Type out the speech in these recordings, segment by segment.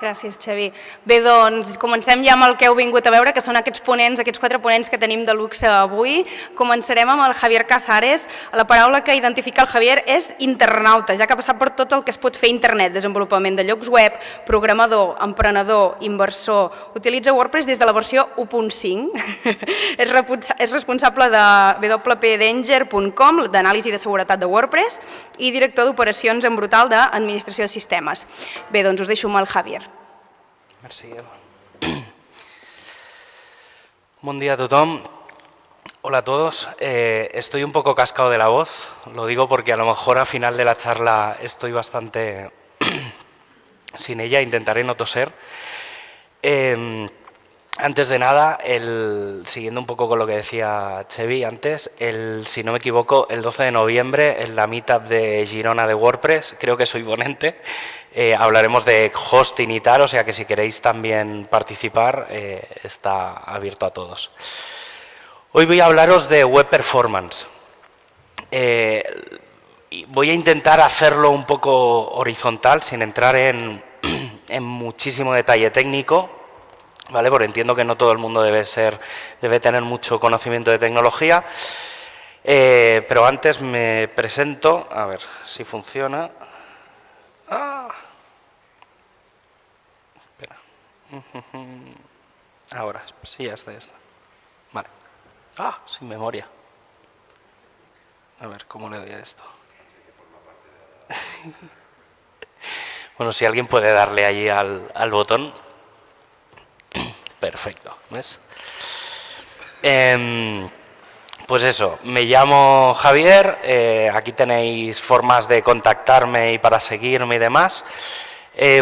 Gràcies, Xavi. Bé, doncs, comencem ja amb el que heu vingut a veure, que són aquests ponents, aquests 4 ponents que tenim de luxe avui. Començarem amb el Javier Casares. La paraula que identifica el Javier és internauta, ja que ha passat per tot el que es pot fer a internet, desenvolupament de llocs web, programador, emprenedor, inversor. Utilitza WordPress des de la versió 1.5. És responsable de wpdanger.com, d'anàlisi de seguretat de WordPress, i director d'operacions en brutal d'administració de sistemes. Bé, doncs us deixo amb el Javier. Merci, Eva. Buen día a todos. Hola a todos. Estoy un poco cascado de la voz. Lo digo porque a lo mejor al final de la charla estoy bastante sin ella. Intentaré no toser. Antes de nada, siguiendo un poco con lo que decía Xavi antes, si no me equivoco, el 12 de noviembre en la meetup de Girona de WordPress, creo que soy ponente, hablaremos de hosting y tal, o sea que si queréis también participar, está abierto a todos. Hoy voy a hablaros de Web Performance. Voy a intentar hacerlo un poco horizontal, sin entrar en muchísimo detalle técnico, ¿vale? Porque entiendo que no todo el mundo debe tener mucho conocimiento de tecnología, pero antes me presento, a ver si funciona. Espera. Ahora, sí, ya está. Vale. Sin memoria. A ver, ¿cómo le doy a esto? Bueno, si alguien puede darle allí al botón. Perfecto, ¿ves? Pues eso, me llamo Javier, aquí tenéis formas de contactarme y para seguirme y demás.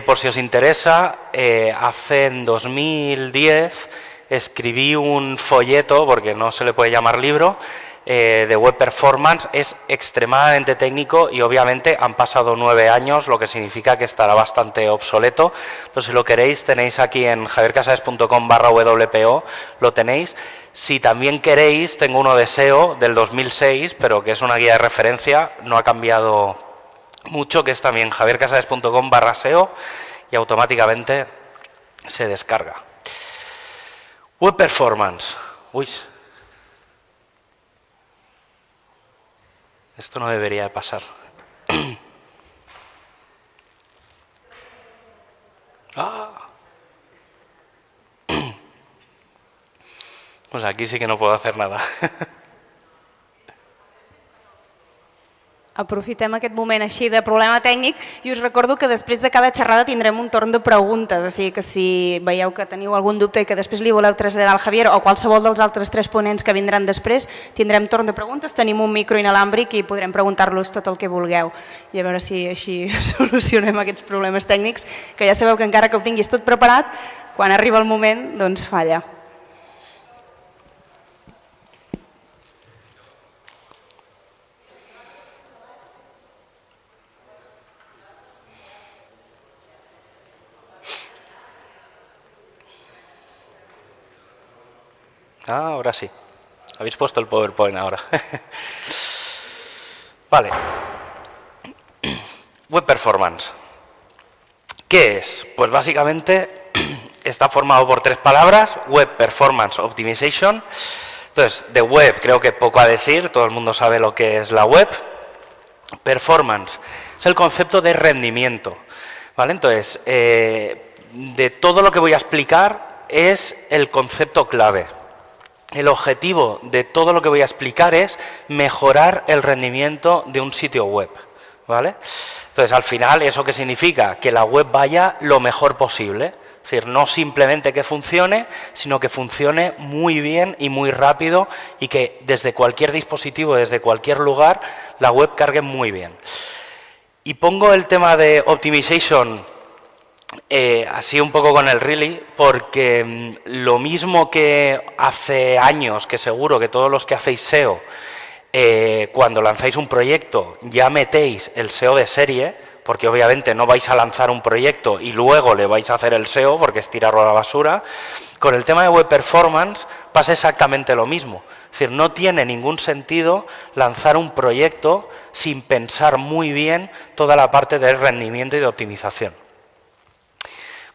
Por si os interesa, en 2010 escribí un folleto, porque no se le puede llamar libro, de Web Performance. Es extremadamente técnico y obviamente han pasado 9 años, lo que significa que estará bastante obsoleto. Pero si lo queréis, tenéis aquí en javiercasares.com/WPO, lo tenéis. Si también queréis, tengo uno de SEO del 2006, pero que es una guía de referencia, no ha cambiado mucho, que es también javiercasares.com/SEO y automáticamente se descarga. Web Performance. Uy. Esto no debería de pasar. Pues aquí sí que no puedo hacer nada. Aprofitem aquest moment així de problema tècnic i us recordo que després de cada xerrada tindrem un torn de preguntes, o sigui que si veieu que teniu algun dubte i que després li voleu traslladar al Javier o qualsevol dels altres 3 ponents que vindran després, tindrem torn de preguntes, tenim un micro inalàmbric i podrem preguntar-los tot el que vulgueu i a veure si així solucionem aquests problemes tècnics, que ja sabeu que encara que ho tinguis tot preparat, quan arriba el moment, doncs falla. Ahora sí. Habéis puesto el PowerPoint ahora. Vale. Web Performance. ¿Qué es? Pues básicamente está formado por 3 palabras. Web Performance Optimization. Entonces, de web creo que poco a decir. Todo el mundo sabe lo que es la web. Performance es el concepto de rendimiento. ¿Vale? Entonces, de todo lo que voy a explicar es el concepto clave. El objetivo de todo lo que voy a explicar es mejorar el rendimiento de un sitio web, ¿vale? Entonces, al final, ¿eso qué significa? Que la web vaya lo mejor posible. Es decir, no simplemente que funcione, sino que funcione muy bien y muy rápido y que desde cualquier dispositivo, desde cualquier lugar, la web cargue muy bien. Y pongo el tema de optimization así un poco con el really, porque lo mismo que hace años, que seguro que todos los que hacéis SEO, cuando lanzáis un proyecto ya metéis el SEO de serie, porque obviamente no vais a lanzar un proyecto y luego le vais a hacer el SEO porque es tirarlo a la basura. Con el tema de Web Performance pasa exactamente lo mismo. Es decir, no tiene ningún sentido lanzar un proyecto sin pensar muy bien toda la parte de rendimiento y de optimización.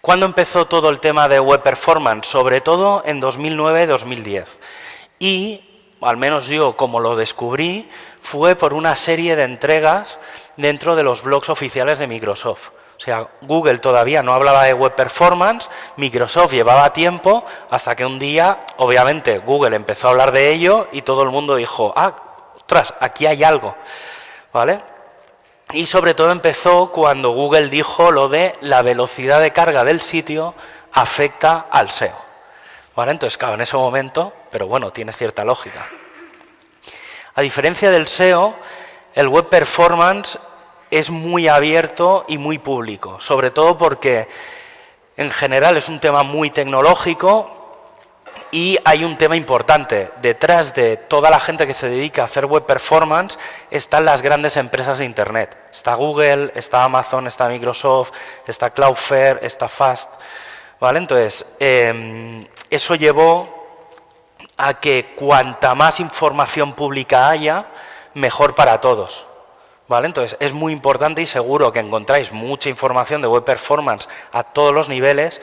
¿Cuándo empezó todo el tema de web performance? Sobre todo en 2009-2010. Y, al menos yo como lo descubrí, fue por una serie de entregas dentro de los blogs oficiales de Microsoft. O sea, Google todavía no hablaba de web performance, Microsoft llevaba tiempo, hasta que un día, obviamente, Google empezó a hablar de ello y todo el mundo dijo, ostras, aquí hay algo, ¿vale? Y sobre todo empezó cuando Google dijo lo de la velocidad de carga del sitio afecta al SEO. ¿Vale? Entonces, claro, en ese momento, pero bueno, tiene cierta lógica. A diferencia del SEO, el web performance es muy abierto y muy público, sobre todo porque en general es un tema muy tecnológico. Y hay un tema importante, detrás de toda la gente que se dedica a hacer web performance están las grandes empresas de Internet. Está Google, está Amazon, está Microsoft, está Cloudflare, está Fast. ¿Vale? Entonces, eso llevó a que cuanta más información pública haya, mejor para todos. ¿Vale? Entonces, es muy importante y seguro que encontráis mucha información de web performance a todos los niveles.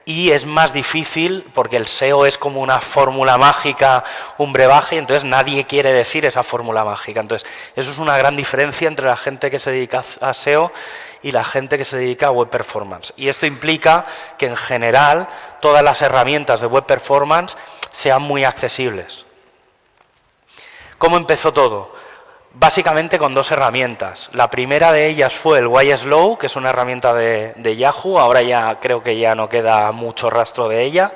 Y es más difícil porque el SEO es como una fórmula mágica, un brebaje, y entonces nadie quiere decir esa fórmula mágica. Entonces, eso es una gran diferencia entre la gente que se dedica a SEO y la gente que se dedica a web performance. Y esto implica que en general todas las herramientas de web performance sean muy accesibles. ¿Cómo empezó todo? Básicamente con dos herramientas. La primera de ellas fue el YSlow, que es una herramienta de Yahoo, ahora ya creo que ya no queda mucho rastro de ella,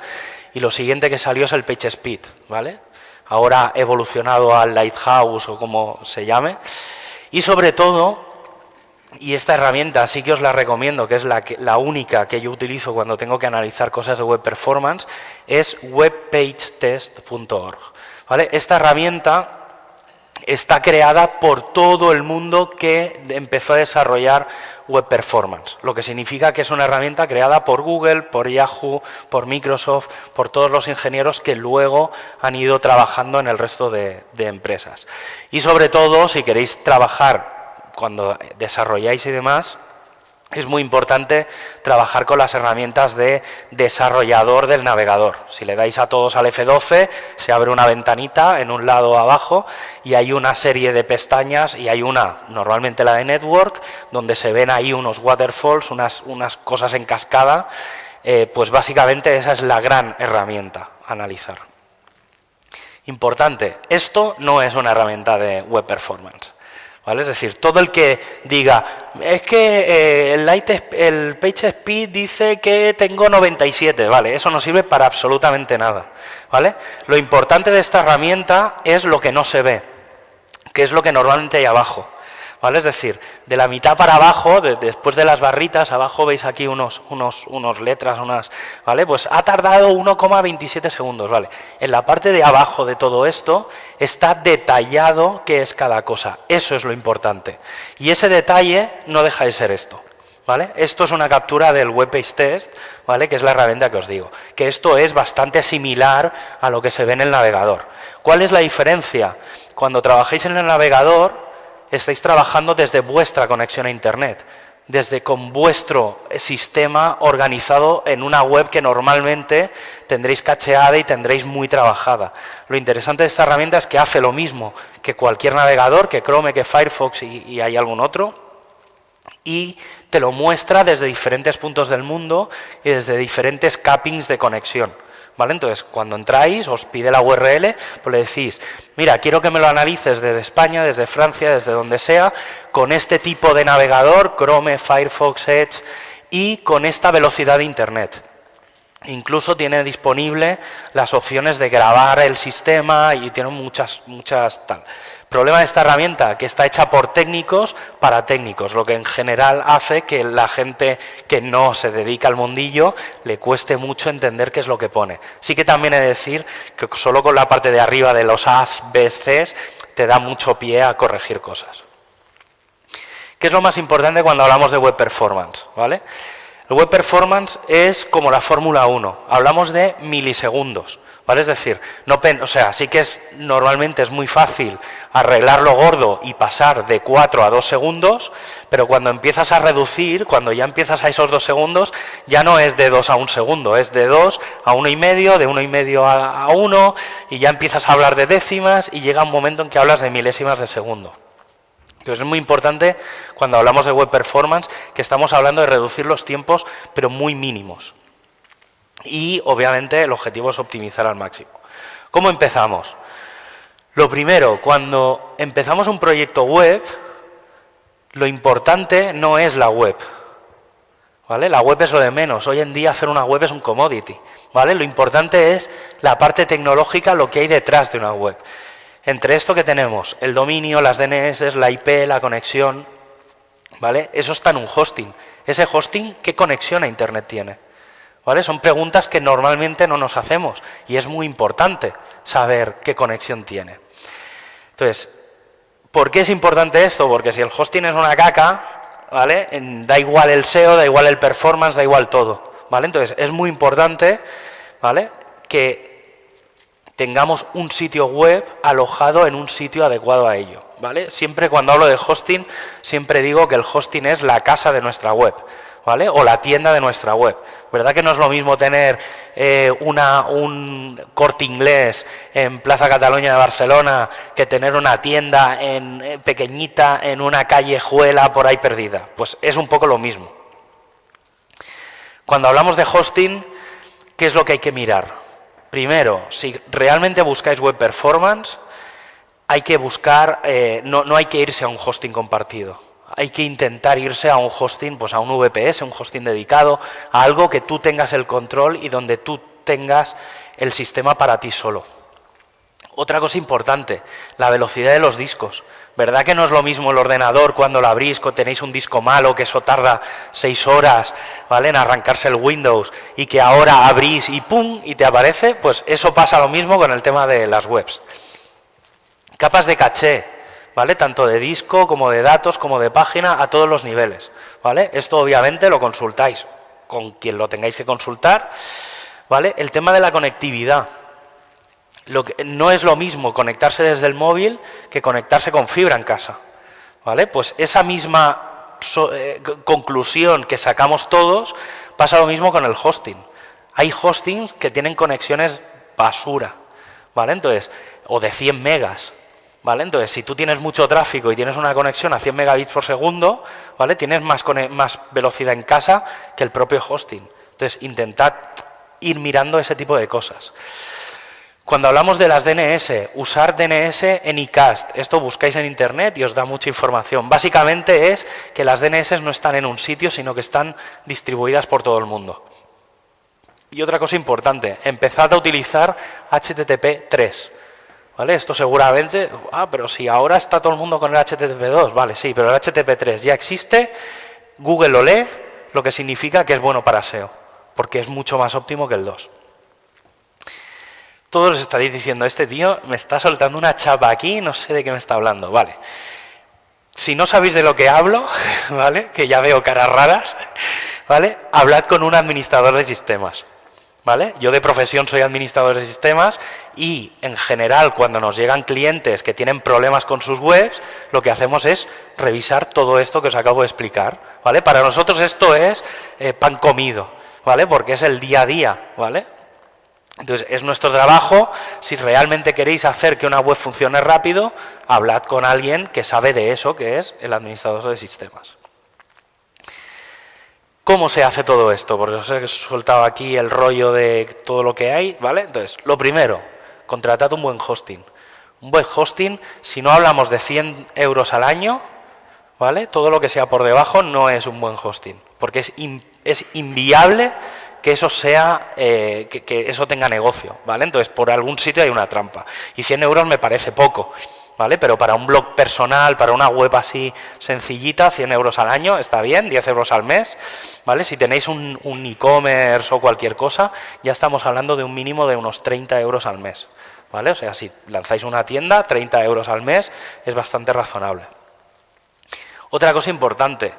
y lo siguiente que salió es el PageSpeed, ¿vale? Ahora evolucionado al Lighthouse o como se llame, y sobre todo, y esta herramienta sí que os la recomiendo, que es la única que yo utilizo cuando tengo que analizar cosas de web performance, es webpagetest.org, ¿vale? Esta herramienta está creada por todo el mundo que empezó a desarrollar web performance, lo que significa que es una herramienta creada por Google, por Yahoo, por Microsoft, por todos los ingenieros que luego han ido trabajando en el resto de empresas. Y sobre todo, si queréis trabajar cuando desarrolláis y demás, es muy importante trabajar con las herramientas de desarrollador del navegador. Si le dais a todos al F12, se abre una ventanita en un lado abajo y hay una serie de pestañas y hay una, normalmente la de Network, donde se ven ahí unos waterfalls, unas cosas en cascada. Pues básicamente esa es la gran herramienta a analizar. Importante, esto no es una herramienta de web performance. ¿Vale? Es decir, todo el que diga, es que el PageSpeed dice que tengo 97, ¿vale? Eso no sirve para absolutamente nada, ¿vale? Lo importante de esta herramienta es lo que no se ve, que es lo que normalmente hay abajo, ¿vale? Es decir, de la mitad para abajo, después de las barritas, abajo veis aquí unos letras, ¿vale? Pues ha tardado 1,27 segundos, ¿vale? En la parte de abajo de todo esto está detallado qué es cada cosa. Eso es lo importante. Y ese detalle no deja de ser esto, ¿vale? Esto es una captura del Web Page Test, ¿vale? Que es la herramienta que os digo. Que esto es bastante similar a lo que se ve en el navegador. ¿Cuál es la diferencia? Cuando trabajéis en el navegador, estáis trabajando desde vuestra conexión a Internet, desde con vuestro sistema organizado en una web que normalmente tendréis cacheada y tendréis muy trabajada. Lo interesante de esta herramienta es que hace lo mismo que cualquier navegador, que Chrome, que Firefox y hay algún otro, y te lo muestra desde diferentes puntos del mundo y desde diferentes cappings de conexión. ¿Vale? Entonces, cuando entráis, os pide la URL, pues le decís, mira, quiero que me lo analices desde España, desde Francia, desde donde sea, con este tipo de navegador, Chrome, Firefox, Edge, y con esta velocidad de Internet. Incluso tiene disponible las opciones de grabar el sistema y tiene muchas tal. Problema de esta herramienta, que está hecha por técnicos para técnicos, lo que en general hace que la gente que no se dedica al mundillo le cueste mucho entender qué es lo que pone. Sí que también he de decir que solo con la parte de arriba de los A's, B's, C's te da mucho pie a corregir cosas. ¿Qué es lo más importante cuando hablamos de web performance? ¿Vale? El web performance es como la Fórmula 1, hablamos de milisegundos. ¿vale? Es decir, sí que normalmente es muy fácil arreglarlo gordo y pasar de 4 a 2 segundos, pero cuando empiezas a reducir, cuando ya empiezas a esos 2 segundos, ya no es de 2 a 1 segundo, es de 2 a 1,5, de 1,5 a 1, y ya empiezas a hablar de décimas y llega un momento en que hablas de milésimas de segundo. Entonces es muy importante cuando hablamos de web performance que estamos hablando de reducir los tiempos, pero muy mínimos. Y obviamente el objetivo es optimizar al máximo. ¿Cómo empezamos? Lo primero, cuando empezamos un proyecto web, lo importante no es la web, ¿vale? La web es lo de menos. Hoy en día hacer una web es un commodity, ¿vale? Lo importante es la parte tecnológica, lo que hay detrás de una web. Entre esto que tenemos, el dominio, las DNS, la IP, la conexión, ¿vale? Eso está en un hosting. Ese hosting, ¿qué conexión a Internet tiene? ¿Vale? Son preguntas que normalmente no nos hacemos y es muy importante saber qué conexión tiene. Entonces, ¿por qué es importante esto? Porque si el hosting es una caca, ¿vale? Da igual el SEO, da igual el performance, da igual todo, ¿vale? Entonces, es muy importante, ¿vale?, que tengamos un sitio web alojado en un sitio adecuado a ello, ¿vale? Siempre cuando hablo de hosting, siempre digo que el hosting es la casa de nuestra web, ¿vale? O la tienda de nuestra web. ¿Verdad que no es lo mismo tener un Corte Inglés en Plaza Cataluña de Barcelona que tener una tienda pequeñita en una callejuela por ahí perdida? Pues es un poco lo mismo. Cuando hablamos de hosting, ¿qué es lo que hay que mirar? Primero, si realmente buscáis web performance, hay que buscar, no hay que irse a un hosting compartido. Hay que intentar irse a un hosting, pues a un VPS, un hosting dedicado, a algo que tú tengas el control y donde tú tengas el sistema para ti solo. Otra cosa importante, la velocidad de los discos. ¿Verdad que no es lo mismo el ordenador cuando lo abrís, tenéis un disco malo, que eso tarda 6 horas, ¿vale?, en arrancarse el Windows, y que ahora abrís y ¡pum!, y te aparece? Pues eso pasa lo mismo con el tema de las webs. Capas de caché, ¿vale?, tanto de disco como de datos, como de página, a todos los niveles, ¿vale? Esto obviamente lo consultáis con quien lo tengáis que consultar, ¿vale? El tema de la conectividad. No es lo mismo conectarse desde el móvil que conectarse con fibra en casa, ¿vale? Pues esa misma conclusión que sacamos todos, pasa lo mismo con el hosting. Hay hostings que tienen conexiones basura, ¿vale? Entonces, o de 100 megas, ¿vale? Entonces, si tú tienes mucho tráfico y tienes una conexión a 100 megabits por segundo, ¿vale?, tienes más velocidad en casa que el propio hosting. Entonces, intentad ir mirando ese tipo de cosas. Cuando hablamos de las DNS, usar DNS en iCast. Esto buscáis en internet y os da mucha información. Básicamente es que las DNS no están en un sitio, sino que están distribuidas por todo el mundo. Y otra cosa importante, empezad a utilizar HTTP 3. ¿Vale? Esto seguramente, pero si ahora está todo el mundo con el HTTP 2, vale, sí, pero el HTTP 3 ya existe, Google lo lee, lo que significa que es bueno para SEO, porque es mucho más óptimo que el 2. Todos os estaréis diciendo, este tío me está soltando una chapa aquí, no sé de qué me está hablando. Vale. Si no sabéis de lo que hablo, ¿vale?, que ya veo caras raras, ¿vale?, hablad con un administrador de sistemas, ¿vale? Yo de profesión soy administrador de sistemas y, en general, cuando nos llegan clientes que tienen problemas con sus webs, lo que hacemos es revisar todo esto que os acabo de explicar, ¿vale? Para nosotros esto es pan comido, ¿vale?, porque es el día a día, ¿vale? Entonces, es nuestro trabajo. Si realmente queréis hacer que una web funcione rápido, hablad con alguien que sabe de eso, que es el administrador de sistemas. ¿Cómo se hace todo esto? Porque os he soltado aquí el rollo de todo lo que hay, ¿vale? Entonces, lo primero, contratad un buen hosting. Un buen hosting, si no hablamos de 100 euros al año, ¿vale?, todo lo que sea por debajo no es un buen hosting, porque es inviable que eso sea, que eso tenga negocio, ¿vale? Entonces, por algún sitio hay una trampa. Y 100 euros me parece poco, ¿vale? Pero para un blog personal, para una web así sencillita, 100 euros al año está bien, 10 euros al mes, ¿vale? Si tenéis un e-commerce o cualquier cosa, ya estamos hablando de un mínimo de unos 30 euros al mes, ¿vale? O sea, si lanzáis una tienda, 30 euros al mes es bastante razonable. Otra cosa importante,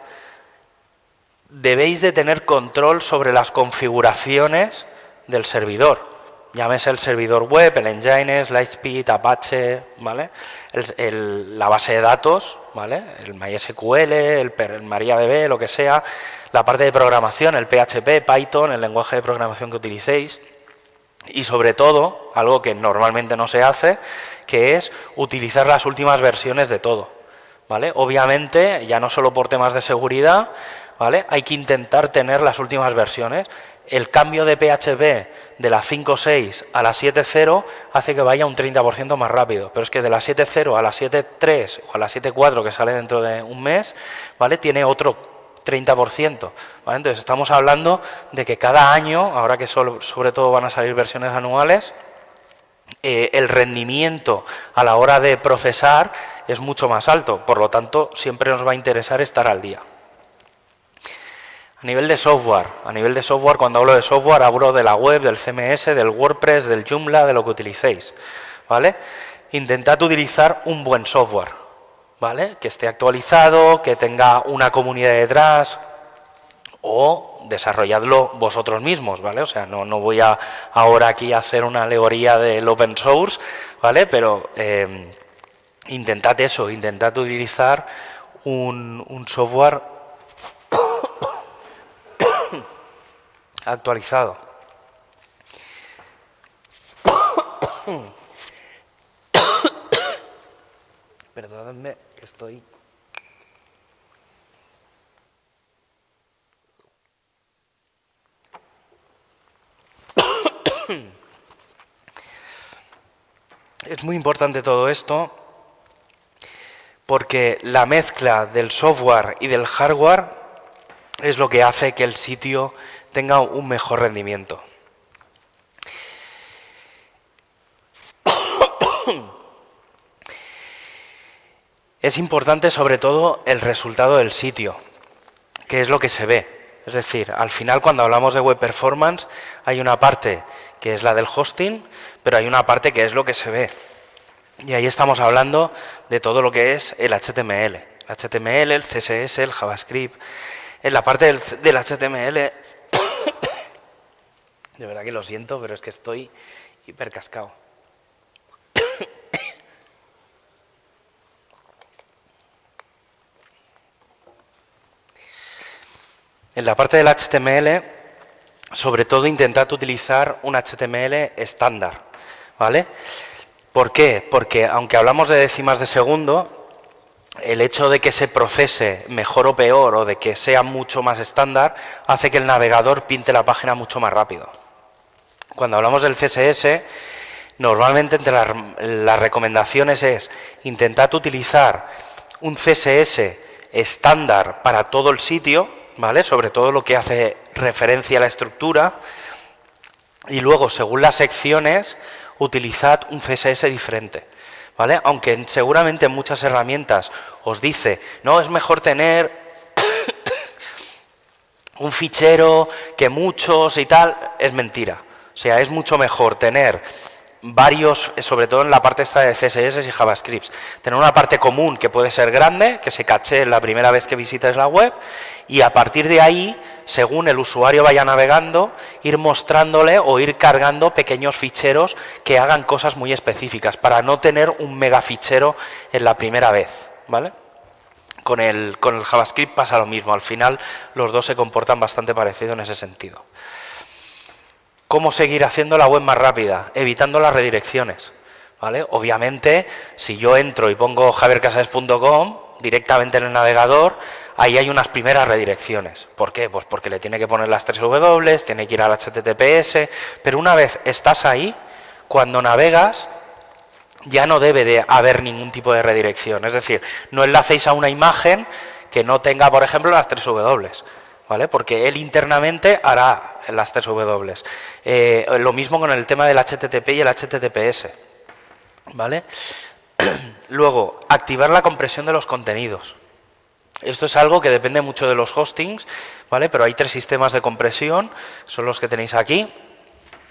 debéis de tener control sobre las configuraciones del servidor, Llámese el servidor web, el Nginx, Lightspeed, Apache, ¿vale? La base de datos, ¿vale? El MySQL, el MariaDB, lo que sea, la parte de programación, el PHP, Python, el lenguaje de programación que utilicéis y sobre todo, algo que normalmente no se hace, que es utilizar las últimas versiones de todo, ¿vale? Obviamente, ya no solo por temas de seguridad, ¿vale? Hay que intentar tener las últimas versiones. El cambio de PHP de la 5.6 a la 7.0 hace que vaya un 30% más rápido, pero es que de la 7.0 a la 7.3 o a la 7.4 que sale dentro de un mes, ¿vale? Tiene otro 30%, ¿vale? Entonces estamos hablando de que cada año, ahora que sobre todo van a salir versiones anuales, el rendimiento a la hora de procesar es mucho más alto, por lo tanto siempre nos va a interesar estar al día. A nivel de software, cuando hablo de software hablo de la web, del CMS, del WordPress, del Joomla, de lo que utilicéis, ¿vale? Intentad utilizar un buen software, ¿vale? Que esté actualizado, que tenga una comunidad detrás o desarrolladlo vosotros mismos, ¿vale? O sea, no voy a ahora aquí a hacer una alegoría del open source, ¿vale? Pero intentad eso, intentad utilizar un software actualizado. Perdónenme, que estoy... Es muy importante todo esto porque la mezcla del software y del hardware es lo que hace que el sitio tenga un mejor rendimiento. Es importante sobre todo el resultado del sitio, que es lo que se ve. Es decir, al final cuando hablamos de web performance hay una parte que es la del hosting, pero hay una parte que es lo que se ve. Y ahí estamos hablando de todo lo que es el HTML. El HTML, el CSS, el JavaScript. En la parte del HTML... De verdad que lo siento, pero es que estoy hiper cascado. En la parte del HTML, sobre todo intentad utilizar un HTML estándar, ¿vale? ¿Por qué? Porque aunque hablamos de décimas de segundo, el hecho de que se procese mejor o peor o de que sea mucho más estándar hace que el navegador pinte la página mucho más rápido. Cuando hablamos del CSS, normalmente entre las recomendaciones es intentad utilizar un CSS estándar para todo el sitio, ¿vale? Sobre todo lo que hace referencia a la estructura, y luego, según las secciones, utilizad un CSS diferente, ¿vale? Aunque seguramente en muchas herramientas os dice, no, es mejor tener un fichero que muchos y tal, es mentira. O sea, es mucho mejor tener varios, sobre todo en la parte esta de CSS y JavaScript, tener una parte común que puede ser grande, que se caché la primera vez que visites la web, y a partir de ahí, según el usuario vaya navegando, ir mostrándole o ir cargando pequeños ficheros que hagan cosas muy específicas, para no tener un mega fichero en la primera vez, ¿vale? Con el JavaScript pasa lo mismo, al final los dos se comportan bastante parecido en ese sentido. ¿Cómo seguir haciendo la web más rápida? Evitando las redirecciones, ¿vale? Obviamente, si yo entro y pongo javiercasares.com directamente en el navegador, ahí hay unas primeras redirecciones. ¿Por qué? Pues porque le tiene que poner las 3 W, tiene que ir al HTTPS, pero una vez estás ahí, cuando navegas, ya no debe de haber ningún tipo de redirección. Es decir, no enlacéis a una imagen que no tenga, por ejemplo, las 3 W. ¿Vale? Porque él internamente hará las 3 W. Lo mismo con el tema del HTTP y el HTTPS, ¿vale? Luego, activar la compresión de los contenidos. Esto es algo que depende mucho de los hostings, ¿vale? Pero hay 3 sistemas de compresión, son los que tenéis aquí.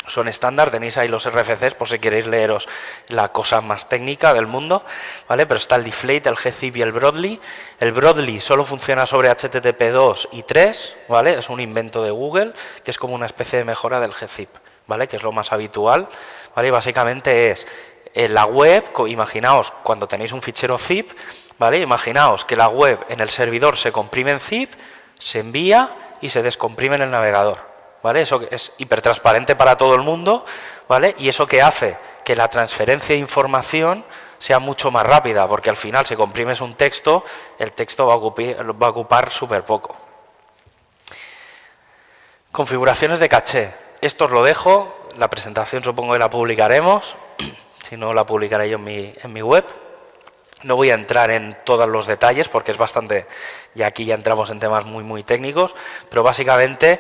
Son estándar, tenéis ahí los RFCs por si queréis leeros la cosa más técnica del mundo, ¿vale? Pero está el Deflate, el gzip y el Broadly. El Broadly solo funciona sobre HTTP 2 y 3, ¿vale? Es un invento de Google, que es como una especie de mejora del gzip, ¿vale? Que es lo más habitual, ¿vale? Y básicamente es en la web, imaginaos cuando tenéis un fichero zip, ¿vale? Imaginaos que la web en el servidor se comprime en zip, se envía y se descomprime en el navegador, ¿vale? Eso es hipertransparente para todo el mundo, ¿vale? Y eso que hace que la transferencia de información sea mucho más rápida, porque al final si comprimes un texto, el texto va a ocupar súper poco. Configuraciones de caché. Esto os lo dejo, la presentación supongo que la publicaremos, si no la publicaré yo en mi web. No voy a entrar en todos los detalles porque es bastante, y aquí ya entramos en temas muy técnicos, pero básicamente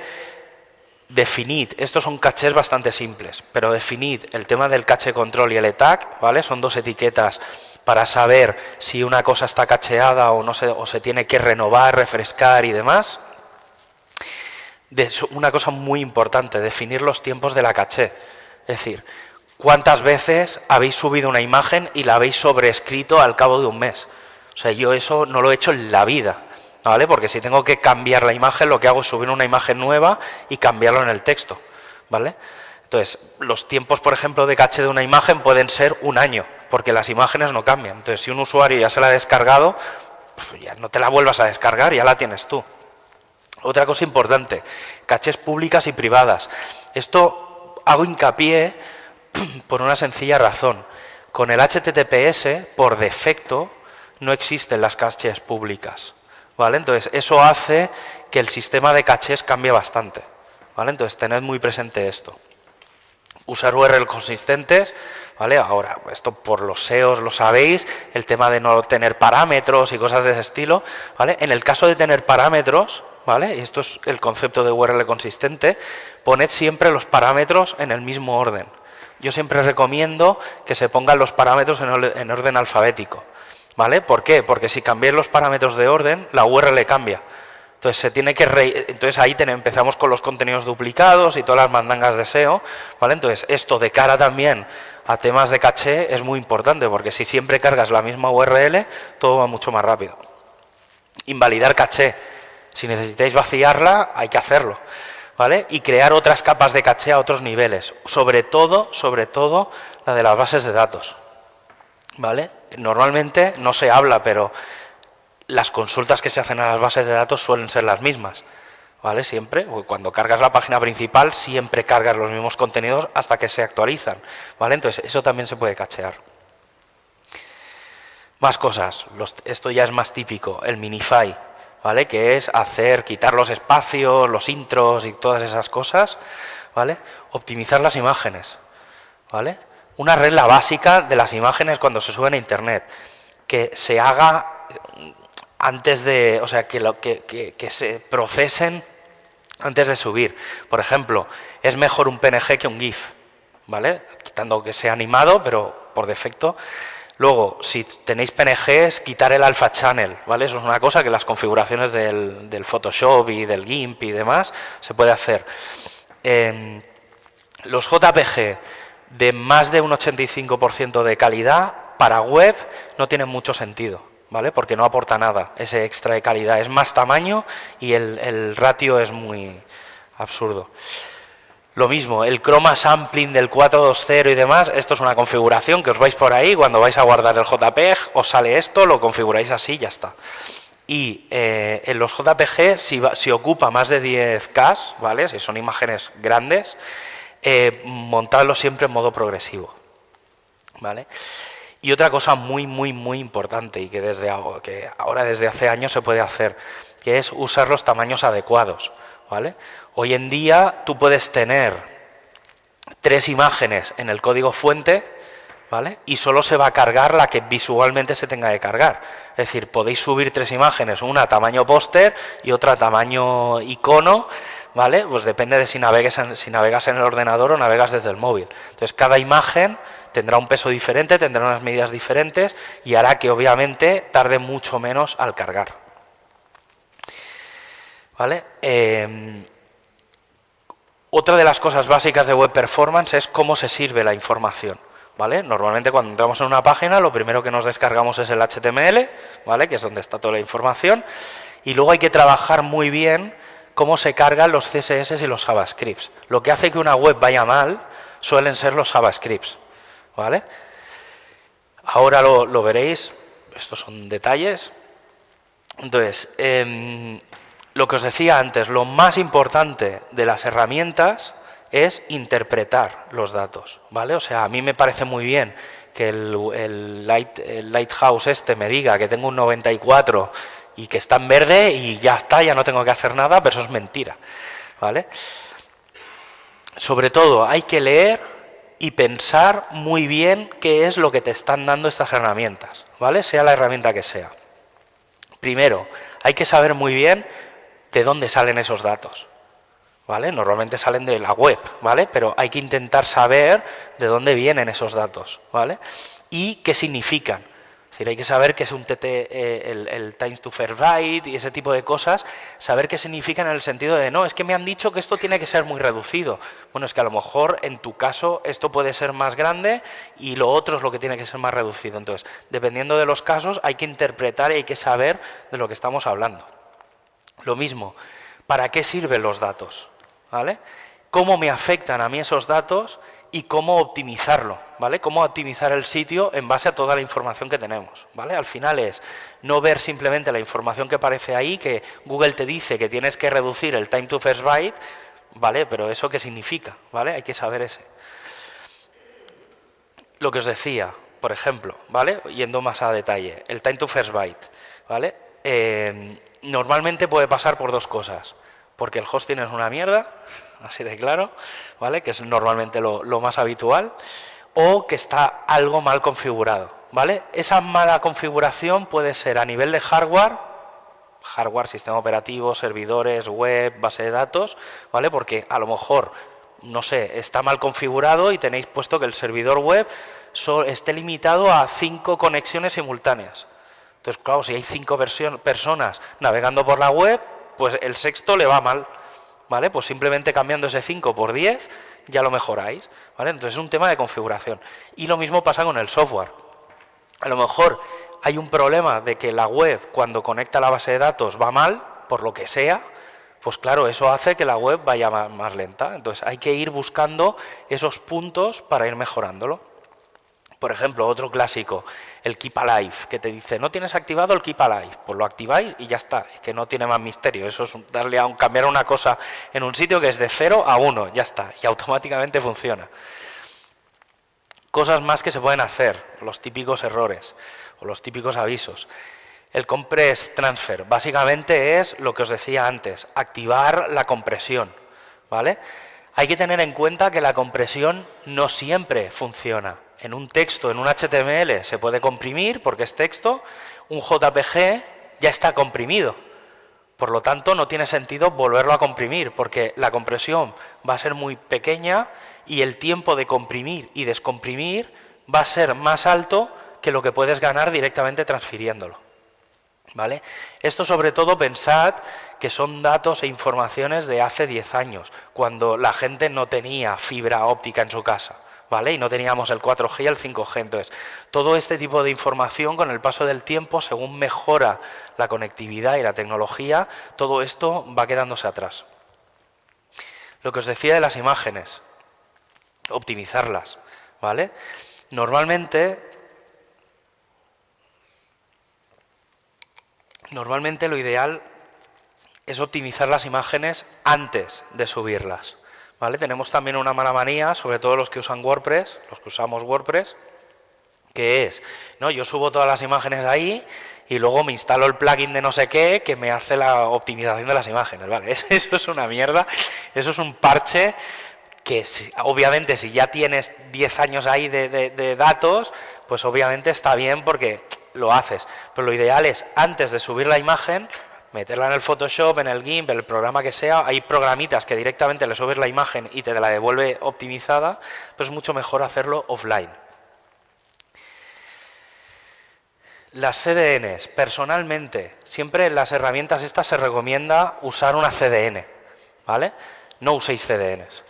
definid, estos son cachés bastante simples, pero definid el tema del caché control y el ETAC, ¿vale? Son dos etiquetas para saber si una cosa está cacheada o no o se tiene que renovar, refrescar y demás. Una cosa muy importante, definir los tiempos de la caché, es decir, ¿cuántas veces habéis subido una imagen y la habéis sobreescrito al cabo de un mes? O sea, yo eso no lo he hecho en la vida, ¿vale? Porque si tengo que cambiar la imagen, lo que hago es subir una imagen nueva y cambiarlo en el texto, ¿vale? Entonces, los tiempos, por ejemplo, de caché de una imagen pueden ser un año, porque las imágenes no cambian. Entonces, si un usuario ya se la ha descargado, pues ya no te la vuelvas a descargar, ya la tienes tú. Otra cosa importante, cachés públicas y privadas. Esto hago hincapié por una sencilla razón. Con el HTTPS, por defecto, no existen las cachés públicas, ¿vale? Entonces, eso hace que el sistema de cachés cambie bastante, ¿vale? Entonces, tened muy presente esto. Usar URL consistentes, ¿vale? Ahora, esto por los SEOs lo sabéis, el tema de no tener parámetros y cosas de ese estilo, ¿vale? En el caso de tener parámetros, ¿vale? Y esto es el concepto de URL consistente, poned siempre los parámetros en el mismo orden. Yo siempre recomiendo que se pongan los parámetros en orden alfabético, ¿vale? ¿Por qué? Porque si cambiáis los parámetros de orden, la URL cambia. Entonces, entonces ahí empezamos con los contenidos duplicados y todas las mandangas de SEO, ¿vale? Entonces, esto de cara también a temas de caché es muy importante, porque si siempre cargas la misma URL, todo va mucho más rápido. Invalidar caché. Si necesitáis vaciarla, hay que hacerlo, ¿vale? Y crear otras capas de caché a otros niveles, sobre todo la de las bases de datos, ¿vale? Normalmente no se habla, pero las consultas que se hacen a las bases de datos suelen ser las mismas, ¿vale? Siempre, cuando cargas la página principal, siempre cargas los mismos contenidos hasta que se actualizan, ¿vale? Entonces, eso también se puede cachear. Más cosas, esto ya es más típico, el minify, ¿vale? Que es quitar los espacios, los intros y todas esas cosas, ¿vale? Optimizar las imágenes, ¿vale? Una regla básica de las imágenes cuando se suben a internet, que se haga antes de, o sea, que se procesen antes de subir. Por ejemplo, es mejor un PNG que un GIF, ¿vale? Quitando que sea animado, pero por defecto. Luego, si tenéis PNGs, quitar el alpha channel, ¿vale? Eso es una cosa que las configuraciones del Photoshop y del GIMP y demás se puede hacer. Los JPG de más de un 85% de calidad para web no tienen mucho sentido, ¿vale? Porque no aporta nada ese extra de calidad. Es más tamaño y el ratio es muy absurdo. Lo mismo, el chroma sampling del 420 y demás, esto es una configuración que os vais por ahí, cuando vais a guardar el JPEG, os sale esto, lo configuráis así y ya está. Y en los JPG, si ocupa más de 10K, ¿vale? Si son imágenes grandes, montadlo siempre en modo progresivo, ¿vale? Y otra cosa muy importante y que ahora desde hace años se puede hacer, que es usar los tamaños adecuados, ¿vale? Hoy en día tú puedes tener 3 imágenes en el código fuente, ¿vale? Y solo se va a cargar la que visualmente se tenga que cargar. Es decir, podéis subir 3 imágenes, una a tamaño póster y otra a tamaño icono, ¿vale? Pues depende de si navegas en el ordenador o navegas desde el móvil. Entonces, cada imagen tendrá un peso diferente, tendrá unas medidas diferentes y hará que obviamente tarde mucho menos al cargar, ¿vale? Otra de las cosas básicas de web performance es cómo se sirve la información, ¿vale? Normalmente cuando entramos en una página lo primero que nos descargamos es el HTML, ¿vale? Que es donde está toda la información, y luego hay que trabajar muy bien cómo se cargan los CSS y los JavaScripts. Lo que hace que una web vaya mal suelen ser los JavaScripts, ¿vale? Ahora lo veréis, estos son detalles. Entonces, lo que os decía antes, lo más importante de las herramientas es interpretar los datos, ¿vale? O sea, a mí me parece muy bien que el Lighthouse me diga que tengo un 94 y que está en verde y ya está, ya no tengo que hacer nada, pero eso es mentira, ¿vale? Sobre todo, hay que leer y pensar muy bien qué es lo que te están dando estas herramientas, ¿vale? Sea la herramienta que sea. Primero, hay que saber muy bien de dónde salen esos datos, ¿vale? Normalmente salen de la web, ¿vale? Pero hay que intentar saber de dónde vienen esos datos, ¿vale? Y qué significan. Es decir, hay que saber qué es un el times to first byte y ese tipo de cosas, saber qué significan en el sentido de, no, es que me han dicho que esto tiene que ser muy reducido. Bueno, es que a lo mejor en tu caso esto puede ser más grande y lo otro es lo que tiene que ser más reducido. Entonces, dependiendo de los casos, hay que interpretar y hay que saber de lo que estamos hablando. Lo mismo, ¿para qué sirven los datos? ¿Vale? ¿Cómo me afectan a mí esos datos y cómo optimizarlo? ¿Vale? Cómo optimizar el sitio en base a toda la información que tenemos, ¿vale? Al final es no ver simplemente la información que aparece ahí, que Google te dice que tienes que reducir el time to first byte, ¿vale? Pero ¿eso qué significa? ¿Vale? Hay que saber ese. Lo que os decía, por ejemplo, ¿vale? Yendo más a detalle, el time to first byte, ¿vale? Normalmente puede pasar por dos cosas, porque el hosting es una mierda, así de claro, ¿vale? Que es normalmente lo más habitual, o que está algo mal configurado, ¿vale? Esa mala configuración puede ser a nivel de hardware, sistema operativo, servidores, web, base de datos, ¿vale? Porque a lo mejor, no sé, está mal configurado y tenéis puesto que el servidor web esté limitado a 5 conexiones simultáneas. Entonces, claro, si hay 5 personas navegando por la web, pues el sexto le va mal, ¿vale? Pues simplemente cambiando ese 5 por 10 ya lo mejoráis, ¿vale? Entonces es un tema de configuración. Y lo mismo pasa con el software. A lo mejor hay un problema de que la web, cuando conecta la base de datos, va mal, por lo que sea, pues claro, eso hace que la web vaya más lenta. Entonces hay que ir buscando esos puntos para ir mejorándolo. Por ejemplo, otro clásico, el Keep Alive, que te dice, no tienes activado el Keep Alive, pues lo activáis y ya está, es que no tiene más misterio, eso es darle a cambiar una cosa en un sitio que es de 0 a 1, ya está, y automáticamente funciona. Cosas más que se pueden hacer, los típicos errores o los típicos avisos. El compress transfer, básicamente es lo que os decía antes, activar la compresión, ¿vale? Hay que tener en cuenta que la compresión no siempre funciona. En un texto, en un HTML, se puede comprimir porque es texto, un JPG ya está comprimido. Por lo tanto, no tiene sentido volverlo a comprimir porque la compresión va a ser muy pequeña y el tiempo de comprimir y descomprimir va a ser más alto que lo que puedes ganar directamente transfiriéndolo, ¿vale? Esto sobre todo pensad que son datos e informaciones de hace 10 años, cuando la gente no tenía fibra óptica en su casa, ¿vale? Y no teníamos el 4G y el 5G. Entonces, todo este tipo de información con el paso del tiempo, según mejora la conectividad y la tecnología, todo esto va quedándose atrás. Lo que os decía de las imágenes, optimizarlas, ¿vale? Normalmente lo ideal es optimizar las imágenes antes de subirlas, ¿vale? Tenemos también una mala manía, sobre todo los que usan WordPress, los que usamos WordPress, que es, no, yo subo todas las imágenes ahí y luego me instalo el plugin de no sé qué que me hace la optimización de las imágenes, ¿vale? Eso es una mierda, eso es un parche que obviamente si ya tienes 10 años ahí de datos, pues obviamente está bien porque lo haces, pero lo ideal es antes de subir la imagen, meterla en el Photoshop, en el GIMP, en el programa que sea. Hay programitas que directamente le subes la imagen y te la devuelve optimizada, pero es mucho mejor hacerlo offline. Las CDNs, personalmente, siempre en las herramientas estas se recomienda usar una CDN, ¿vale? No uséis CDNs.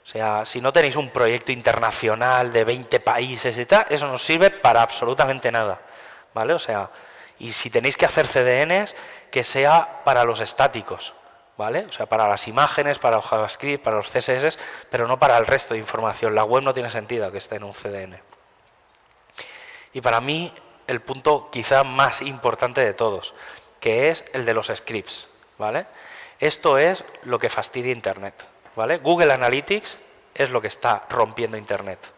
O sea, si no tenéis un proyecto internacional de 20 países y tal, eso no sirve para absolutamente nada, ¿vale? O sea, y si tenéis que hacer CDNs, que sea para los estáticos, ¿vale? O sea, para las imágenes, para los JavaScript, para los CSS, pero no para el resto de información. La web no tiene sentido que esté en un CDN. Y para mí, el punto quizá más importante de todos, que es el de los scripts, ¿vale? Esto es lo que fastidia Internet, ¿vale? Google Analytics es lo que está rompiendo Internet,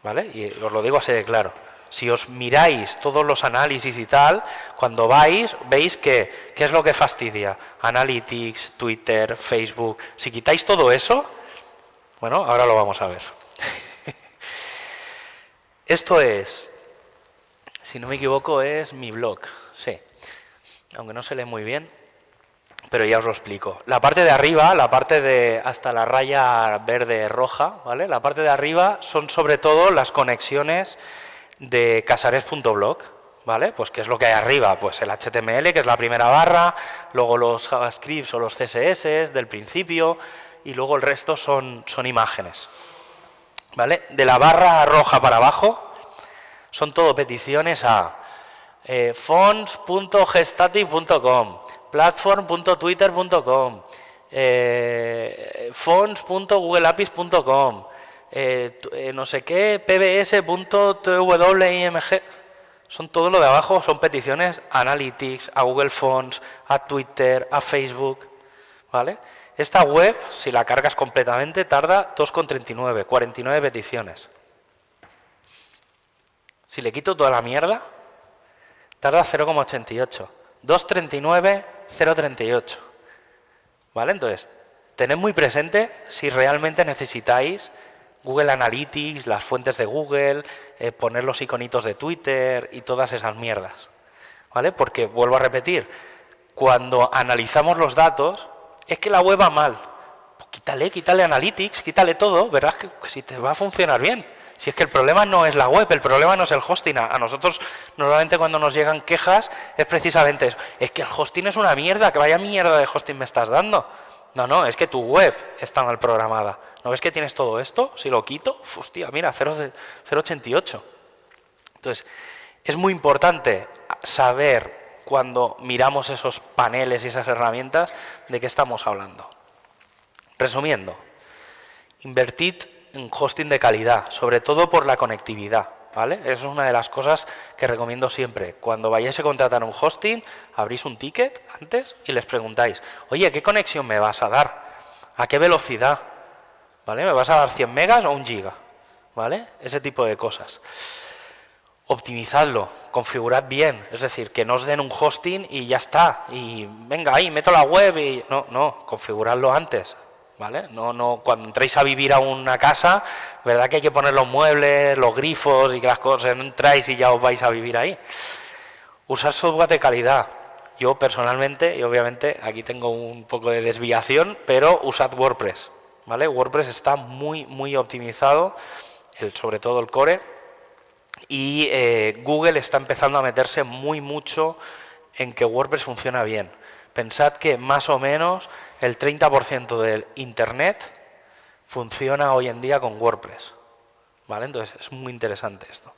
¿vale? Y os lo digo así de claro. Si os miráis todos los análisis y tal, cuando vais, veis que ¿qué es lo que fastidia? Analytics, Twitter, Facebook. Si quitáis todo eso, bueno, ahora lo vamos a ver. Esto es, si no me equivoco, es mi blog, sí. Aunque no se lee muy bien, pero ya os lo explico. La parte de arriba, la parte de hasta la raya verde roja, ¿vale? La parte de arriba son sobre todo las conexiones de casares.blog, ¿vale? Pues ¿qué es lo que hay arriba? Pues el HTML, que es la primera barra, luego los JavaScript o los CSS del principio, y luego el resto son imágenes, ¿vale? De la barra roja para abajo son todo peticiones a fonts.gestatic.com, platform.twitter.com, fonts.googleapis.com, no sé qué, pbs.twimg. Son todo lo de abajo, son peticiones a Analytics, a Google Fonts, a Twitter, a Facebook, ¿vale? Esta web, si la cargas completamente, tarda 2,39, 49 peticiones. Si le quito toda la mierda, tarda 0,88. 2,39, 0,38. ¿Vale? Entonces, tened muy presente si realmente necesitáis Google Analytics, las fuentes de Google, poner los iconitos de Twitter y todas esas mierdas. ¿Vale? Porque, vuelvo a repetir, cuando analizamos los datos, es que la web va mal. Pues quítale Analytics, quítale todo, verás que si te va a funcionar bien. Si es que el problema no es la web, el problema no es el hosting. A nosotros, normalmente cuando nos llegan quejas, es precisamente eso. Es que el hosting es una mierda, que vaya mierda de hosting me estás dando. No, es que tu web está mal programada. ¿No ves que tienes todo esto? Si lo quito, hostia, mira, 0,88. Entonces, es muy importante saber cuando miramos esos paneles y esas herramientas de qué estamos hablando. Resumiendo, invertid en hosting de calidad, sobre todo por la conectividad, ¿vale? Eso es una de las cosas que recomiendo siempre. Cuando vayáis a contratar un hosting, abrís un ticket antes y les preguntáis, oye, ¿qué conexión me vas a dar? ¿A qué velocidad? ¿Vale? ¿Me vas a dar 100 megas o 1 giga? ¿Vale? Ese tipo de cosas. Optimizadlo, configurad bien, es decir, que no os den un hosting y ya está, y venga ahí, meto la web y... No, configuradlo antes. ¿Vale? No, cuando entréis a vivir a una casa, ¿verdad que hay que poner los muebles, los grifos y que las cosas, no entráis y ya os vais a vivir ahí? Usar software de calidad. Yo personalmente, y obviamente aquí tengo un poco de desviación, pero usad WordPress, ¿vale? WordPress está muy optimizado, sobre todo el core, y Google está empezando a meterse mucho en que WordPress funciona bien. Pensad que más o menos el 30% del Internet funciona hoy en día con WordPress, ¿vale? Entonces es muy interesante esto.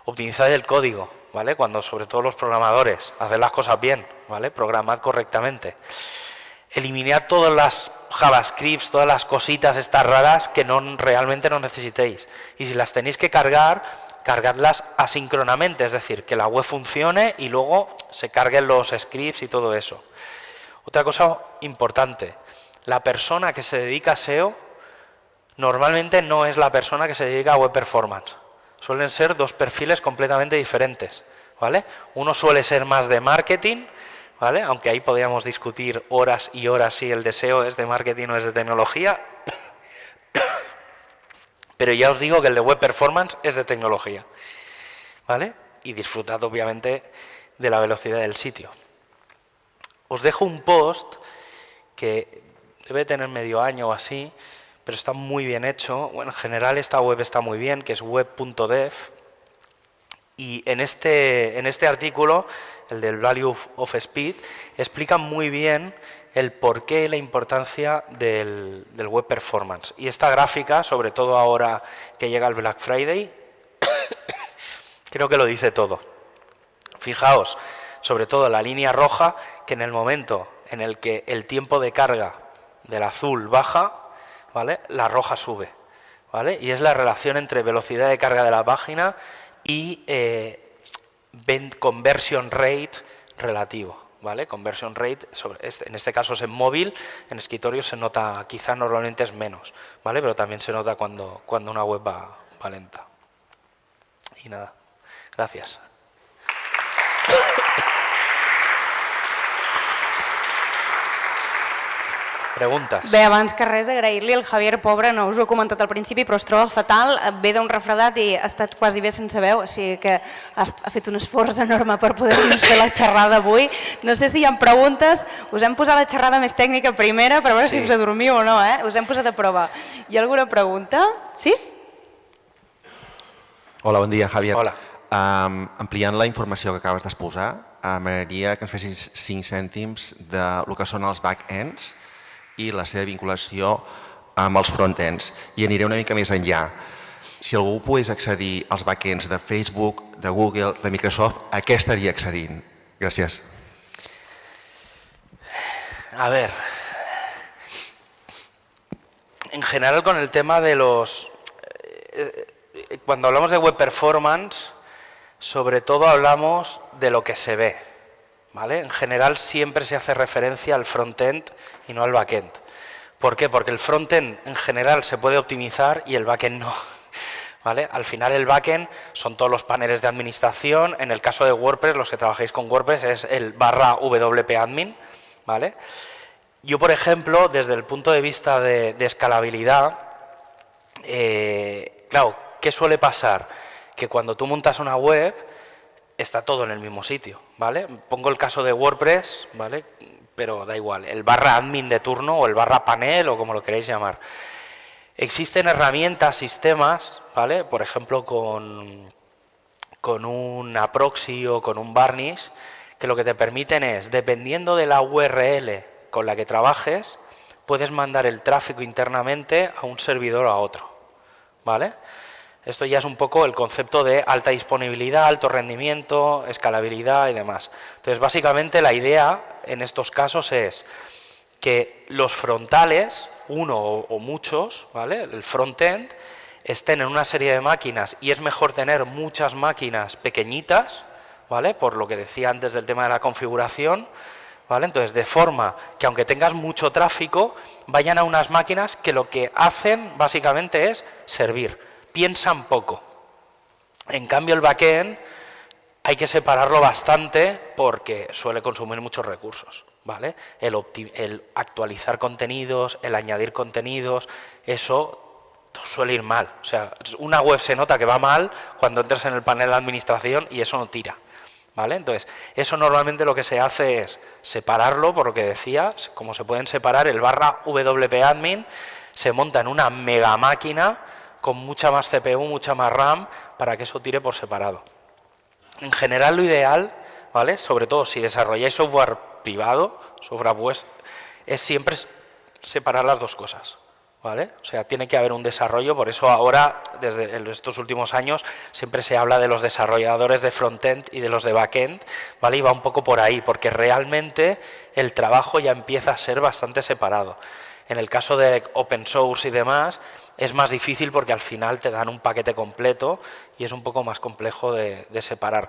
Optimizad el código, ¿vale? Cuando sobre todo los programadores, haced las cosas bien, ¿vale? Programad correctamente. Eliminad todas las JavaScripts, todas las cositas estas raras que realmente no necesitéis. Y si las tenéis que cargar, cargadlas asíncronamente, es decir, que la web funcione y luego se carguen los scripts y todo eso. Otra cosa importante, la persona que se dedica a SEO normalmente no es la persona que se dedica a web performance. Suelen ser dos perfiles completamente diferentes, ¿vale? Uno suele ser más de marketing, ¿vale? Aunque ahí podríamos discutir horas y horas si el de SEO es de marketing o es de tecnología. Pero ya os digo que el de web performance es de tecnología, ¿vale? Y disfrutad obviamente de la velocidad del sitio. Os dejo un post que debe tener medio año o así, pero está muy bien hecho. Bueno, en general esta web está muy bien, que es web.dev. Y en este artículo, el del Value of Speed, explica muy bien el porqué y la importancia del web performance. Y esta gráfica, sobre todo ahora que llega el Black Friday, creo que lo dice todo. Fijaos, sobre todo la línea roja, que en el momento en el que el tiempo de carga del azul baja, ¿vale? La roja sube, ¿vale? Y es la relación entre velocidad de carga de la página y conversion rate relativo, ¿vale? Conversion rate, en este caso es en móvil, en escritorio se nota, quizá normalmente es menos, ¿vale? Pero también se nota cuando una web va lenta. Y nada, gracias. Preguntes? Bé, abans que res, agrair-li al Javier, pobre, no us ho he comentat al principi, però es troba fatal, ve d'un refredat i ha estat quasi bé sense veu, o sigui que ha fet un esforç enorme per poder-nos fer la xerrada avui. No sé si hi ha preguntes, us hem posat la xerrada més tècnica primera per veure si us adormiu o no, us hem posat a prova. Hi ha alguna pregunta? Sí? Hola, bon dia, Javier. Hola. Ampliant la informació que acabes d'exposar, m'agradaria que ens fessis 5 cèntims del que són els back-ends i la seva vinculació amb els front-ends. I aniré una mica més enllà. Si algú pogués accedir als back-ends de Facebook, de Google, de Microsoft, a què estaria accedint? Gràcies. A ver, en general con el tema de los... Cuando hablamos de web performance, sobre todo hablamos de lo que se ve, ¿vale? En general siempre se hace referencia al front-end y no al back-end. ¿Por qué? Porque el front-end en general se puede optimizar y el back-end no, ¿vale? Al final el back-end son todos los paneles de administración. En el caso de WordPress, los que trabajáis con WordPress, es el /wp-admin, ¿vale? Yo, por ejemplo, desde el punto de vista de escalabilidad, claro, ¿qué suele pasar? Que cuando tú montas una web, está todo en el mismo sitio, ¿vale? Pongo el caso de WordPress, ¿vale? Pero da igual, el /admin de turno o el /panel o como lo queréis llamar. Existen herramientas, sistemas, ¿vale? Por ejemplo, con una proxy o con un varnish, que lo que te permiten es, dependiendo de la URL con la que trabajes, puedes mandar el tráfico internamente a un servidor o a otro, ¿vale? Esto ya es un poco el concepto de alta disponibilidad, alto rendimiento, escalabilidad y demás. Entonces, básicamente la idea en estos casos es que los frontales, uno o muchos, ¿vale? El frontend, estén en una serie de máquinas y es mejor tener muchas máquinas pequeñitas, ¿vale? Por lo que decía antes del tema de la configuración, ¿vale? Entonces, de forma que aunque tengas mucho tráfico, vayan a unas máquinas que lo que hacen básicamente es servir. Piensan poco. En cambio, el backend hay que separarlo bastante porque suele consumir muchos recursos, ¿vale? El actualizar contenidos, el añadir contenidos, eso suele ir mal. O sea, una web se nota que va mal cuando entras en el panel de administración y eso no tira, ¿vale? Entonces, eso normalmente lo que se hace es separarlo, por lo que decía, como se pueden separar el /wp-admin, se monta en una mega máquina con mucha más CPU, mucha más RAM, para que eso tire por separado. En general, lo ideal, ¿vale? Sobre todo si desarrolláis software privado, software vuestro, es siempre separar las dos cosas, ¿vale? O sea, tiene que haber un desarrollo, por eso ahora, desde estos últimos años, siempre se habla de los desarrolladores de frontend y de los de backend, ¿vale? Y va un poco por ahí, porque realmente el trabajo ya empieza a ser bastante separado. En el caso de open source y demás, es más difícil porque al final te dan un paquete completo y es un poco más complejo de separar.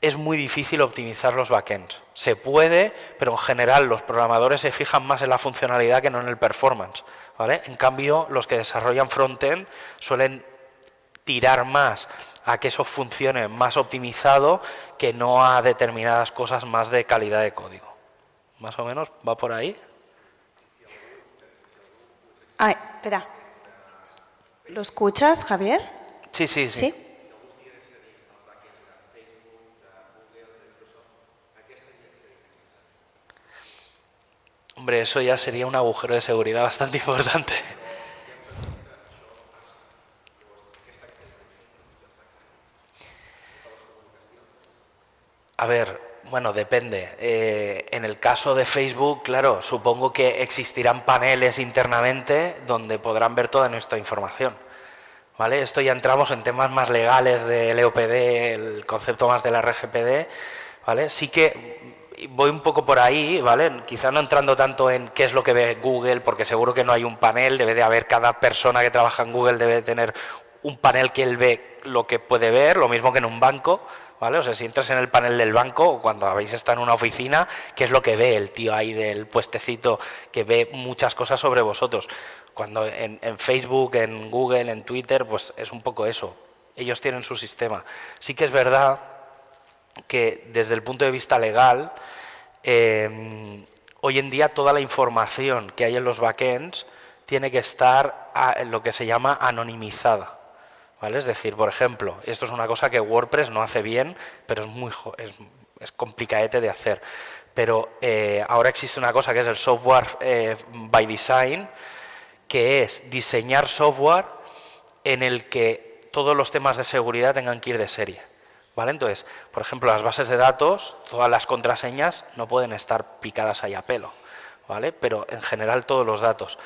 Es muy difícil optimizar los backends. Se puede, pero en general los programadores se fijan más en la funcionalidad que no en el performance, ¿vale? En cambio, los que desarrollan frontend suelen tirar más a que eso funcione más optimizado que no a determinadas cosas más de calidad de código. Más o menos va por ahí. Ay, espera. ¿Lo escuchas, Javier? Sí, sí, sí. ¿Sí? Hombre, eso ya sería un agujero de seguridad bastante importante. A ver, bueno, depende. En el caso de Facebook, claro, supongo que existirán paneles internamente donde podrán ver toda nuestra información, ¿vale? Esto ya entramos en temas más legales del EOPD, el concepto más de la RGPD, ¿vale? Sí que voy un poco por ahí, ¿vale? Quizá no entrando tanto en qué es lo que ve Google, porque seguro que no hay un panel, debe de haber, cada persona que trabaja en Google debe de tener un panel que él ve lo que puede ver, lo mismo que en un banco, ¿vale? O sea, si entras en el panel del banco o cuando habéis estado en una oficina, ¿qué es lo que ve el tío ahí del puestecito que ve muchas cosas sobre vosotros? Cuando en Facebook, en Google, en Twitter, pues es un poco eso. Ellos tienen su sistema. Sí que es verdad que desde el punto de vista legal, hoy en día toda la información que hay en los backends tiene que estar en lo que se llama anonimizada, ¿vale? Es decir, por ejemplo, esto es una cosa que WordPress no hace bien, pero es complicadete de hacer. Pero ahora existe una cosa que es el software by design, que es diseñar software en el que todos los temas de seguridad tengan que ir de serie, ¿vale? Entonces, por ejemplo, las bases de datos, todas las contraseñas no pueden estar picadas ahí a pelo, ¿vale? Pero en general todos los datos.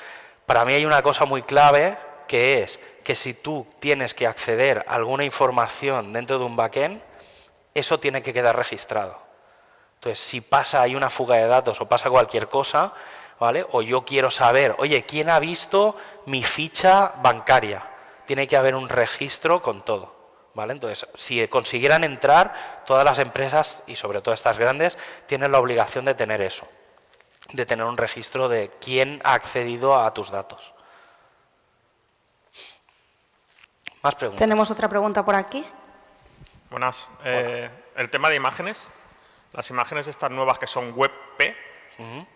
Para mí hay una cosa muy clave, que es que si tú tienes que acceder a alguna información dentro de un backend, eso tiene que quedar registrado. Entonces, si pasa ahí una fuga de datos o pasa cualquier cosa, ¿vale? O yo quiero saber, oye, ¿quién ha visto mi ficha bancaria? Tiene que haber un registro con todo, ¿vale? Entonces, si consiguieran entrar, todas las empresas, y sobre todo estas grandes, tienen la obligación de tener eso, de tener un registro de quién ha accedido a tus datos. Más preguntas. Tenemos otra pregunta por aquí. Buenas. El tema de imágenes, las imágenes estas nuevas que son WebP,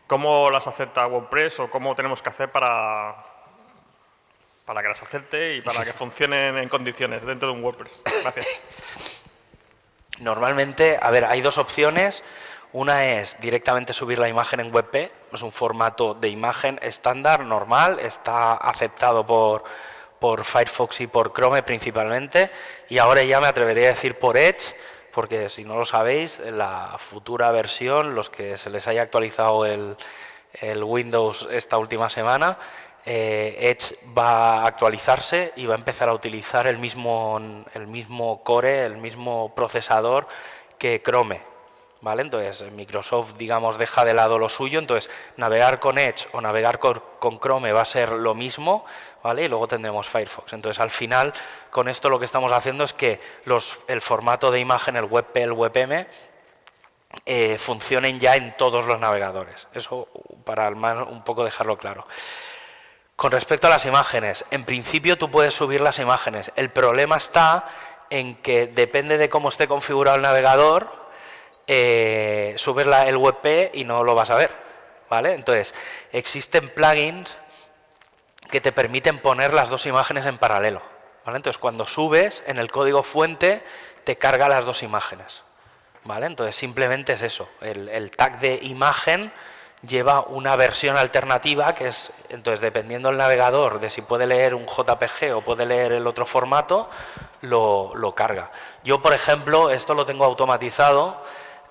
¿cómo las acepta WordPress o cómo tenemos que hacer para que las acepte y para que funcionen en condiciones dentro de un WordPress? Gracias. Normalmente, a ver, hay dos opciones. Una es directamente subir la imagen en WebP, es un formato de imagen estándar, normal, está aceptado por Firefox y por Chrome principalmente, y ahora ya me atrevería a decir por Edge, porque si no lo sabéis, en la futura versión, los que se les haya actualizado el Windows esta última semana, Edge va a actualizarse y va a empezar a utilizar el mismo core, el mismo procesador que Chrome, ¿vale? Entonces Microsoft, digamos, deja de lado lo suyo, entonces navegar con Edge o navegar con Chrome va a ser lo mismo, ¿vale? Y luego tendremos Firefox. Entonces al final con esto lo que estamos haciendo es que el formato de imagen, el WebP, el WebM, funcionen ya en todos los navegadores. Eso para un poco dejarlo claro. Con respecto a las imágenes, en principio tú puedes subir las imágenes. El problema está en que depende de cómo esté configurado el navegador, subes el WebP y no lo vas a ver, ¿vale? Entonces, existen plugins que te permiten poner las dos imágenes en paralelo, ¿vale? Entonces, cuando subes, en el código fuente te carga las dos imágenes, ¿vale? Entonces, simplemente es eso, el tag de imagen lleva una versión alternativa que es, entonces, dependiendo del navegador, de si puede leer un JPG o puede leer el otro formato, lo carga. Yo, por ejemplo, esto lo tengo automatizado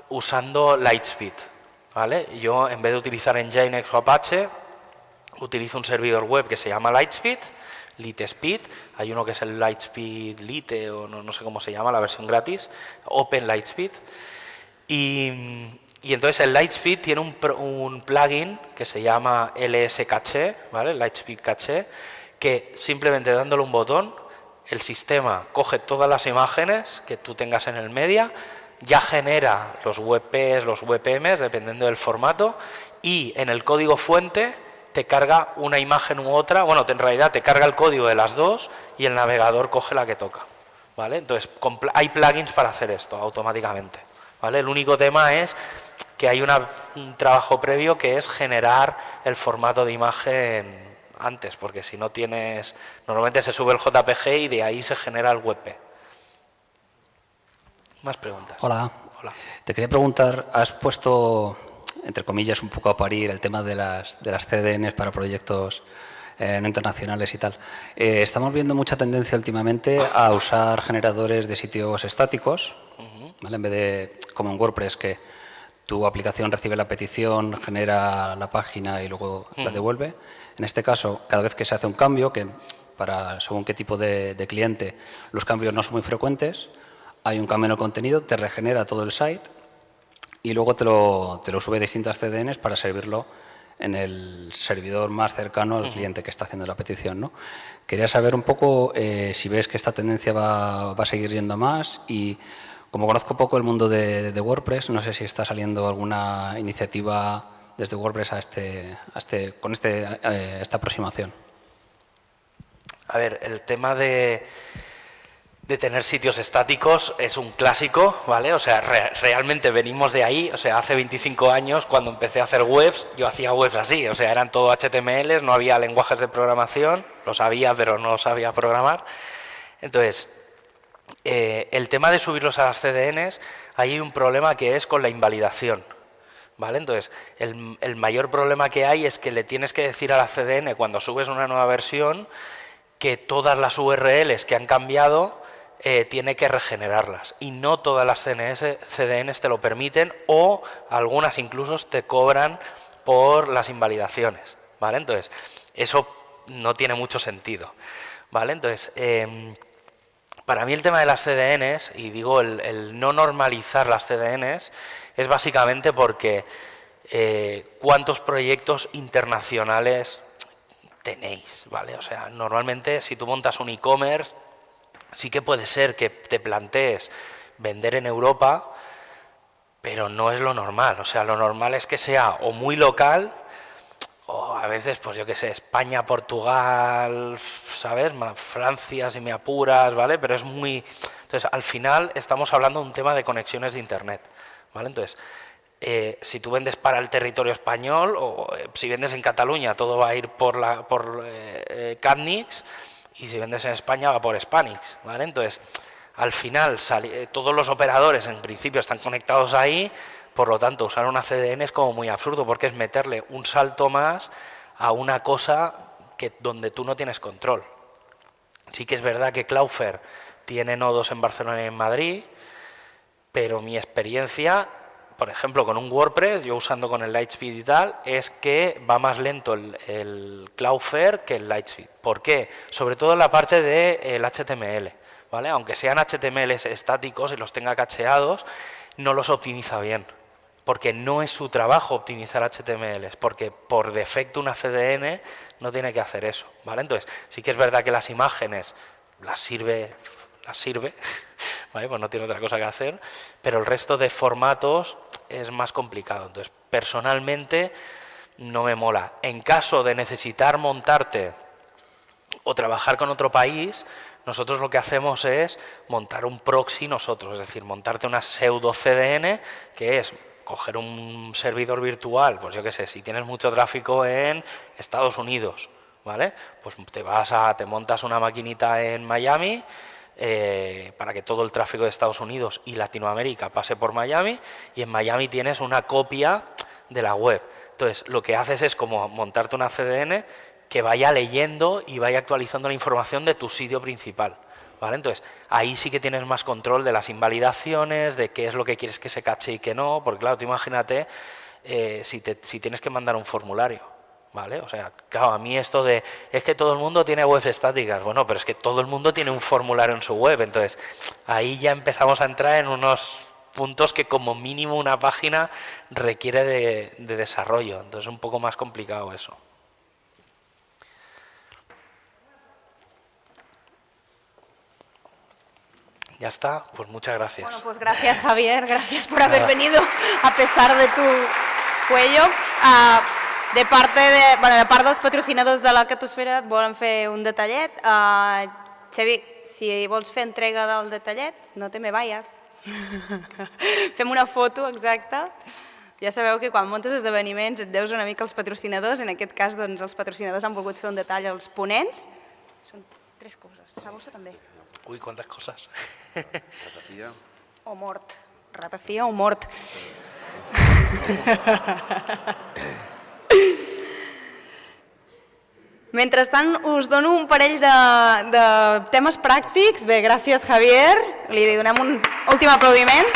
usando Lightspeed, ¿vale? Yo, en vez de utilizar Nginx o Apache, utilizo un servidor web que se llama Lightspeed, Litespeed, hay uno que es el Lightspeed Lite, o no sé cómo se llama, la versión gratis, Open Lightspeed, y entonces el Lightspeed tiene un plugin que se llama LS Cache, ¿vale? Lightspeed Cache, que simplemente dándole un botón, el sistema coge todas las imágenes que tú tengas en el media, ya genera los WebPs, los WebMs, dependiendo del formato, y en el código fuente te carga una imagen u otra, bueno, en realidad te carga el código de las dos y el navegador coge la que toca, ¿vale? Entonces, hay plugins para hacer esto automáticamente, ¿vale? El único tema es que hay un trabajo previo que es generar el formato de imagen antes, porque si no tienes, normalmente se sube el JPG y de ahí se genera el WebP. Más preguntas. Hola. Hola. Te quería preguntar, has puesto, entre comillas, un poco a parir el tema de las CDNs para proyectos no internacionales y tal. Estamos viendo mucha tendencia últimamente a usar generadores de sitios estáticos, ¿vale? En vez de, como en WordPress, que tu aplicación recibe la petición, genera la página y luego la devuelve. En este caso, cada vez que se hace un cambio, que para según qué tipo de cliente los cambios no son muy frecuentes, hay un cambio en el contenido, te regenera todo el site y luego te lo sube a distintas CDNs para servirlo en el servidor más cercano al cliente que está haciendo la petición, ¿no? Quería saber un poco si ves que esta tendencia va a seguir yendo más y como conozco poco el mundo de WordPress, no sé si está saliendo alguna iniciativa desde WordPress con esta aproximación. A ver, el tema de tener sitios estáticos es un clásico, ¿vale? O sea, realmente venimos de ahí. O sea, hace 25 años, cuando empecé a hacer webs, yo hacía webs así. O sea, eran todo HTML, no había lenguajes de programación, lo sabía, pero no sabía programar. Entonces, el tema de subirlos a las CDNs, hay un problema que es con la invalidación, ¿vale? Entonces, el mayor problema que hay es que le tienes que decir a la CDN cuando subes una nueva versión que todas las URLs que han cambiado tiene que regenerarlas y no todas las CDNs te lo permiten o algunas incluso te cobran por las invalidaciones, ¿vale? Entonces, eso no tiene mucho sentido, ¿vale? Entonces, para mí el tema de las CDNs, y digo el no normalizar las CDNs, es básicamente porque ¿cuántos proyectos internacionales tenéis? ¿Vale? O sea, normalmente si tú montas un e-commerce, sí que puede ser que te plantees vender en Europa, pero no es lo normal. O sea, lo normal es que sea o muy local, o a veces, pues yo qué sé, España, Portugal, ¿sabes? Francia, si me apuras, ¿vale? Pero es muy... Entonces, al final estamos hablando de un tema de conexiones de Internet, ¿vale? Entonces, si tú vendes para el territorio español, o si vendes en Cataluña, todo va a ir por Catnix, y si vendes en España va por Spanix, ¿vale? Entonces, al final, todos los operadores en principio están conectados ahí, por lo tanto, usar una CDN es como muy absurdo, porque es meterle un salto más a una cosa donde tú no tienes control. Sí que es verdad que Cloudflare tiene nodos en Barcelona y en Madrid, pero mi experiencia, por ejemplo, con un WordPress, yo usando con el Lightspeed y tal, es que va más lento el Cloudflare que el Lightspeed. ¿Por qué? Sobre todo en la parte del HTML, ¿vale? Aunque sean HTMLs estáticos y los tenga cacheados, no los optimiza bien, porque no es su trabajo optimizar HTMLs, porque por defecto una CDN no tiene que hacer eso, ¿vale? Entonces, sí que es verdad que las imágenes las sirve, ¿vale? Pues no tiene otra cosa que hacer, pero el resto de formatos es más complicado. Entonces, personalmente no me mola. En caso de necesitar montarte o trabajar con otro país, nosotros lo que hacemos es montar un proxy nosotros, es decir, montarte una pseudo CDN, que es coger un servidor virtual, pues yo qué sé, si tienes mucho tráfico en Estados Unidos, ¿vale? Pues te montas una maquinita en Miami, para que todo el tráfico de Estados Unidos y Latinoamérica pase por Miami, y en Miami tienes una copia de la web. Entonces, lo que haces es como montarte una CDN que vaya leyendo y vaya actualizando la información de tu sitio principal, ¿vale? Entonces, ahí sí que tienes más control de las invalidaciones, de qué es lo que quieres que se cache y qué no, porque claro, tú imagínate si tienes que mandar un formulario, ¿vale? O sea, claro, a mí esto de, es que todo el mundo tiene webs estáticas, bueno, pero es que todo el mundo tiene un formulario en su web, entonces ahí ya empezamos a entrar en unos puntos que como mínimo una página requiere de desarrollo, entonces es un poco más complicado eso. Ya está, pues muchas gracias. Bueno, pues gracias, Javier, gracias por haber venido a pesar de tu cuello. De part dels patrocinadors de la Catosfera et volen fer un detallet. Xavi, si vols fer entrega del detallet, no te me vayas. Fem una foto, exacta. Ja sabeu que quan muntes esdeveniments et deus una mica als patrocinadors. En aquest cas, doncs, els patrocinadors han volgut fer un detall als ponents. Són 3 coses. La bossa també. Uy, cuántas cosas. Ratafia. O mort. Ratafia o mort. Mentrestant, us dono un parell de temes pràctics. Bé, gràcies, Javier. Li donem un últim aplaudiment.